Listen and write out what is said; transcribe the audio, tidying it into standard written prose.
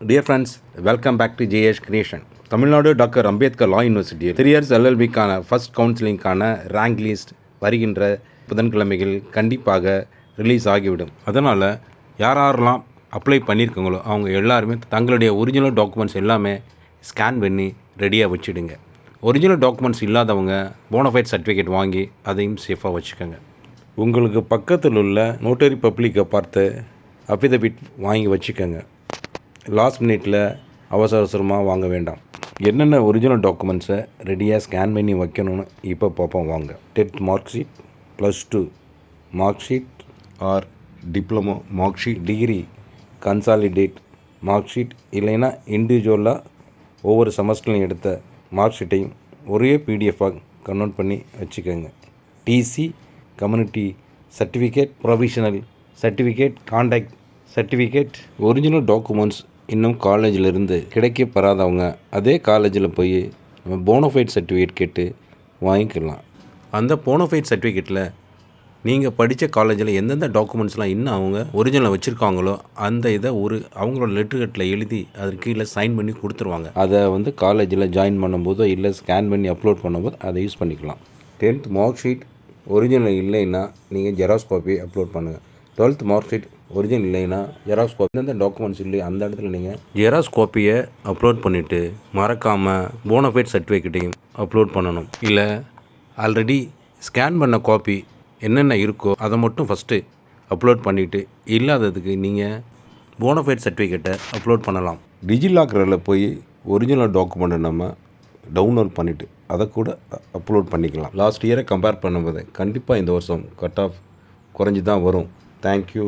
Dear friends, welcome back to JH Creation. Tamil Nadu doctor Ambedkar law university 3 years LLBக்கான first கவுன்சிலிங்கான rank list வருகின்ற புதன்கிழமைகள் கண்டிப்பாக ரிலீஸ் ஆகிவிடும். அதனால் யாரெல்லாம் அப்ளை பண்ணியிருக்காங்களோ அவங்க எல்லாருமே தங்களுடைய ஒரிஜினல் டாக்குமெண்ட்ஸ் எல்லாமே ஸ்கேன் பண்ணி ரெடியாக வச்சுடுங்க. ஒரிஜினல் டாக்குமெண்ட்ஸ் இல்லாதவங்க போனஃபைட் சர்டிஃபிகேட் வாங்கி அதையும் சேஃபாக வச்சுக்கோங்க. உங்களுக்கு பக்கத்தில் உள்ள நோட்டரி பப்ளிக்கை பார்த்து அஃபிடவிட் வாங்கி வச்சுக்கோங்க. லாஸ்ட் மினிட்டில் அவசரமாக வாங்க வேண்டாம். என்னென்ன ஒரிஜினல் டாக்குமெண்ட்ஸை ரெடியாக ஸ்கேன் பண்ணி வைக்கணும்னு இப்போ பார்ப்போம் வாங்க. 10th mark sheet, +2 mark sheet R diploma mark sheet, degree consolidate mark sheet, இல்லைன்னா இண்டிவிஜுவலாக ஒவ்வொரு செமஸ்டர்லையும் எடுத்த மார்க் ஷீட்டையும் ஒரே பிடிஎஃபாக கன்வெர்ட் பண்ணி வச்சுக்கோங்க. TC, community certificate, provisional certificate, contact certificate. Original documents இன்னும் காலேஜிலிருந்து கிடைக்கப்பெறாதவங்க அதே காலேஜில் போய் நம்ம போனஃபைட் சர்டிஃபிகேட் கேட்டு வாங்கிக்கலாம். அந்த போனஃபைட் சர்டிஃபிகேட்டில் நீங்கள் படித்த காலேஜில் எந்தெந்த டாக்குமெண்ட்ஸ்லாம் இன்னும் அவங்க ஒரிஜினல் வச்சுருக்காங்களோ அந்த இதை அவங்களோட லெட்டர்கட்டில் எழுதி அதற்கு கீழே சைன் பண்ணி கொடுத்துருவாங்க. அதை காலேஜில் ஜாயின் பண்ணும்போதோ இல்லை ஸ்கேன் பண்ணி அப்லோட் பண்ணும்போது அதை யூஸ் பண்ணிக்கலாம். 10th மார்க் ஷீட் ஒரிஜினல் இல்லைன்னா நீங்கள் ஜெராக்ஸ் காப்பி அப்லோட் பண்ணுங்கள். 12th மார்க் ஷீட் ஒரிஜினல் இல்லைன்னா ஜெராக்ஸ் காப்பி, எந்தெந்த டாக்குமெண்ட்ஸ் இல்லையோ அந்த இடத்துல நீங்கள் ஜெராக்ஸ் காப்பியை அப்லோட் பண்ணிவிட்டு மறக்காமல் போனஃபைட் சர்டிஃபிகேட்டையும் அப்லோட் பண்ணணும். இல்லை ஆல்ரெடி ஸ்கேன் பண்ண காப்பி என்னென்ன இருக்கோ அதை மட்டும் ஃபஸ்ட்டு அப்லோட் பண்ணிவிட்டு இல்லாததுக்கு நீங்கள் போனஃபைட் சர்டிஃபிகேட்டை அப்லோட் பண்ணலாம். டிஜிலாக்கரில் போய் ஒரிஜினல் டாக்குமெண்ட்டை நம்ம டவுன்லோட் பண்ணிவிட்டு அதை கூட அப்லோட் பண்ணிக்கலாம். லாஸ்ட் இயரை கம்பேர் பண்ணும்போது கண்டிப்பாக இந்த வருஷம் கட் ஆஃப் குறைஞ்சி தான் வரும். தேங்க்யூ.